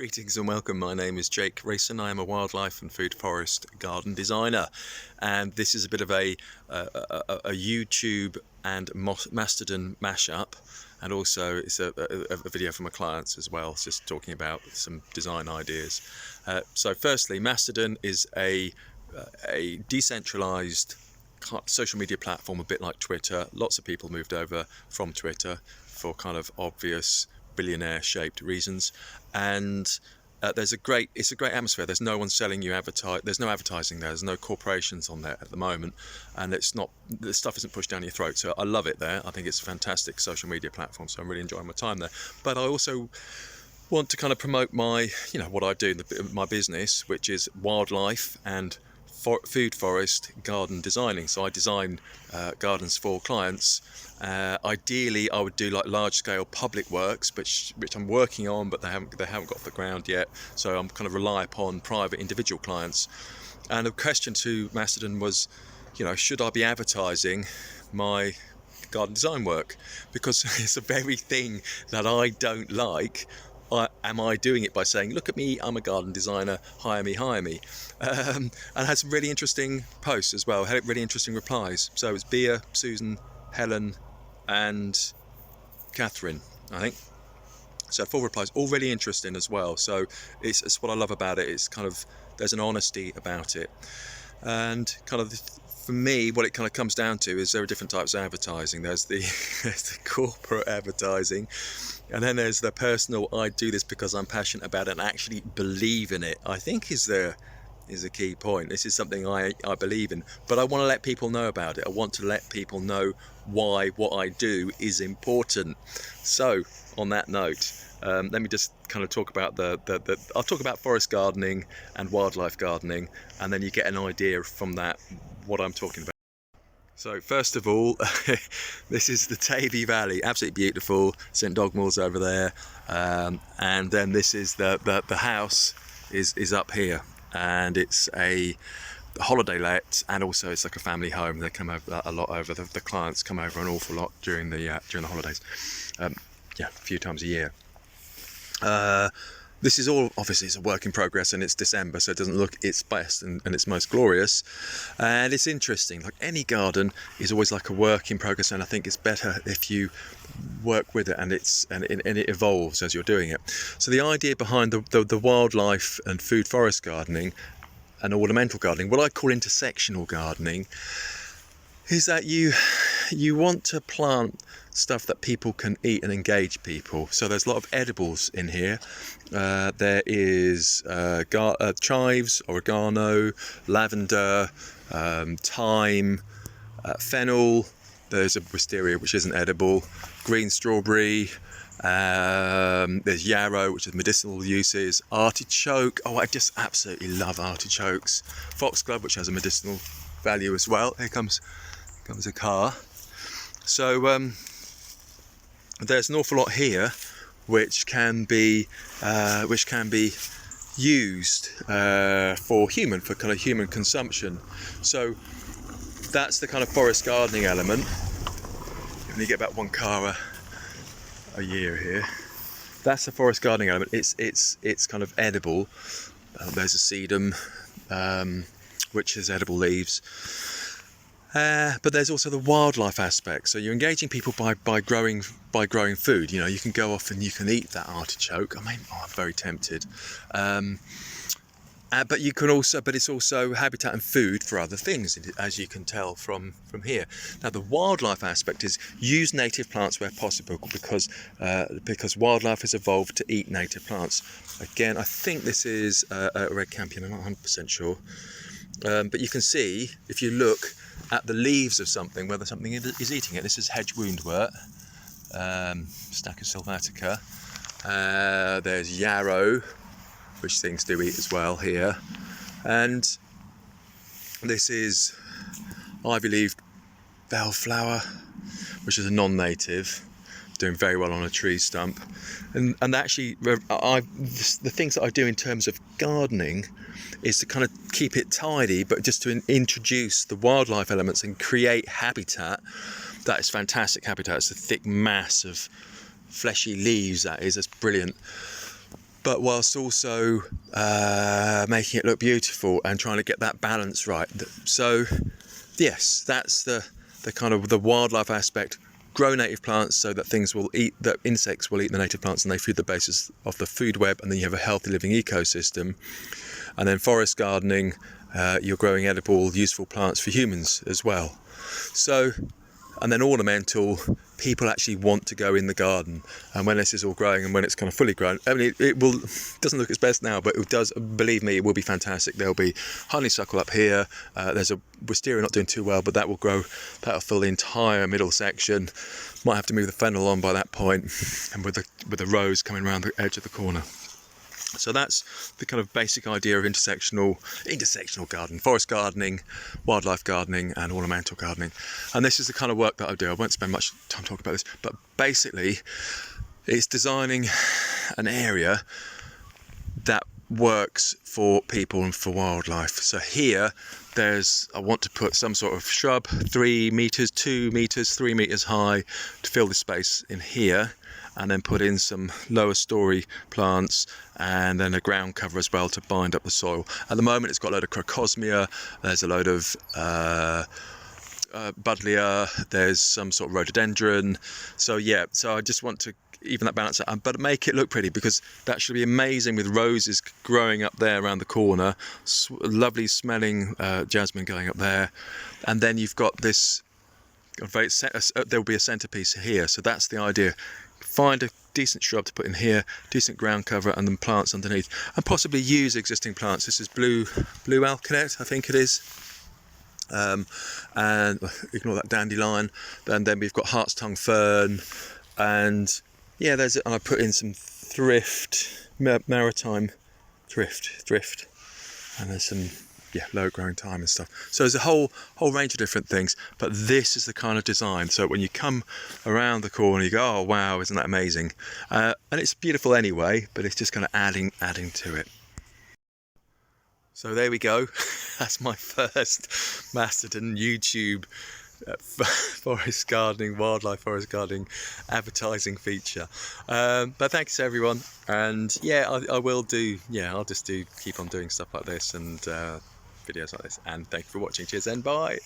Greetings and welcome. My name is Jake Rayson. I am a wildlife and food forest garden designer, and this is a bit of a YouTube and Mastodon mashup, and also it's a video for my clients as well. It's just talking about some design ideas. So firstly, Mastodon is a decentralized social media platform, a bit like Twitter. Lots of people moved over from Twitter for kind of obvious billionaire shaped reasons, and it's a great atmosphere. There's no one selling you there's no advertising there's no corporations on there at the moment, and the stuff isn't pushed down your throat. So I love it there. I think it's a fantastic social media platform, so I'm really enjoying my time there. But I also want to kind of promote what I do in my business, which is wildlife and food forest garden designing. So I design gardens for clients. Ideally I would do like large scale public works, which I'm working on, but they haven't got off the ground yet, so I'm kind of rely upon private individual clients. And the question to Mastodon was, should I be advertising my garden design work? Because it's a very thing that I don't like. Am I doing it by saying, look at me, I'm a garden designer, hire me, and had some really interesting posts as well, had really interesting replies. So it's Bea, Susan, Helen and Catherine, I think. So 4 replies, all really interesting as well. So it's what I love about it. It's kind of, there's an honesty about it, and kind of for me what it kind of comes down to is there are different types of advertising. There's the corporate advertising, and then there's the personal, I do this because I'm passionate about it and actually believe in it, I think is a key point. This is something I believe in, but I want to let people know about it. I want to let people know why what I do is important. So on that note, let me just kind of talk about I'll talk about forest gardening and wildlife gardening, and then you get an idea from that what I'm talking about. So first of all, this is the Tavy Valley, absolutely beautiful. St Dogmell's over there, and then this is the house is up here, and it's a holiday let, and also it's like a family home. They come over a lot over. The clients come over an awful lot during the holidays. A few times a year. This is all, obviously it's a work in progress, and it's December, so it doesn't look its best and its most glorious. And it's interesting, like any garden is always like a work in progress, and I think it's better if you work with it and it evolves as you're doing it. So the idea behind the wildlife and food forest gardening and ornamental gardening, what I call intersectional gardening, is that you want to plant stuff that people can eat and engage people. So there's a lot of edibles in here. There is chives, oregano, lavender, thyme, fennel. There's a wisteria which isn't edible, green strawberry. There's yarrow, which is medicinal uses, artichoke. Oh, I just absolutely love artichokes. Foxglove, which has a medicinal value as well. Here comes a car. So there's an awful lot here which can be used for kind of human consumption. So that's the kind of forest gardening element. You only get about 1 car a year here. That's the forest gardening element. It's kind of edible. There's a sedum, which has edible leaves. But there's also the wildlife aspect. So you're engaging people by growing food. You can go off and you can eat that artichoke. I mean, I'm very tempted. But you can also, but it's also habitat and food for other things, as you can tell from here. Now the wildlife aspect is use native plants where possible, because wildlife has evolved to eat native plants. Again, I think this is a red campion. I'm not 100% sure, but you can see if you look at the leaves of something whether something is eating it. This is hedge woundwort, Stachys sylvatica. There's yarrow, which things do eat as well here, and this is ivy-leaved bellflower, which is a non-native, doing very well on a tree stump. And actually, the things that I do in terms of gardening is to kind of keep it tidy, but just to introduce the wildlife elements and create habitat. That is fantastic habitat. It's a thick mass of fleshy leaves. That's brilliant. but whilst also making it look beautiful and trying to get that balance right. So yes, that's the kind of the wildlife aspect. Grow native plants so that that insects will eat the native plants and they feed the basis of the food web, and then you have a healthy living ecosystem. And then forest gardening, you're growing edible, useful plants for humans as well. So, and then ornamental, people actually want to go in the garden, and when this is all growing and when it's kind of fully grown, I mean, it doesn't look its best now, but it does, believe me, it will be fantastic. There'll be honeysuckle up here, there's a wisteria not doing too well, but that will grow, that'll fill the entire middle section. Might have to move the fennel on by that point, and with the rose coming around the edge of the corner. So that's the kind of basic idea of intersectional garden, forest gardening, wildlife gardening and ornamental gardening. And this is the kind of work that I do. I won't spend much time talking about this, but basically it's designing an area that works for people and for wildlife. So here I want to put some sort of shrub, 3 meters, 2 meters, 3 meters high, to fill the space in here, and then put in some lower story plants and then a ground cover as well to bind up the soil. At the moment it's got a load of crocosmia, there's a load of buddleia, there's some sort of rhododendron. So yeah, so I just want to even that balance out, but make it look pretty, because that should be amazing with roses growing up there around the corner, lovely smelling jasmine going up there, and then you've got this there'll be a centerpiece here. So that's the idea. Find a decent shrub to put in here, decent ground cover, and then plants underneath, and possibly use existing plants. This is blue alkanet, I think it is, and ignore that dandelion. And then we've got hart's tongue fern, and yeah, and I put in some maritime thrift, and there's some low growing thyme and stuff. So there's a whole range of different things, but this is the kind of design. So when you come around the corner, you go, oh wow, isn't that amazing? And it's beautiful anyway, but it's just kind of adding to it. So there we go. That's my first Mastodon YouTube forest gardening, wildlife forest gardening advertising feature. But thanks everyone, and yeah, I will do, I'll just keep on doing stuff like this and videos like this, and thank you for watching. Cheers and bye.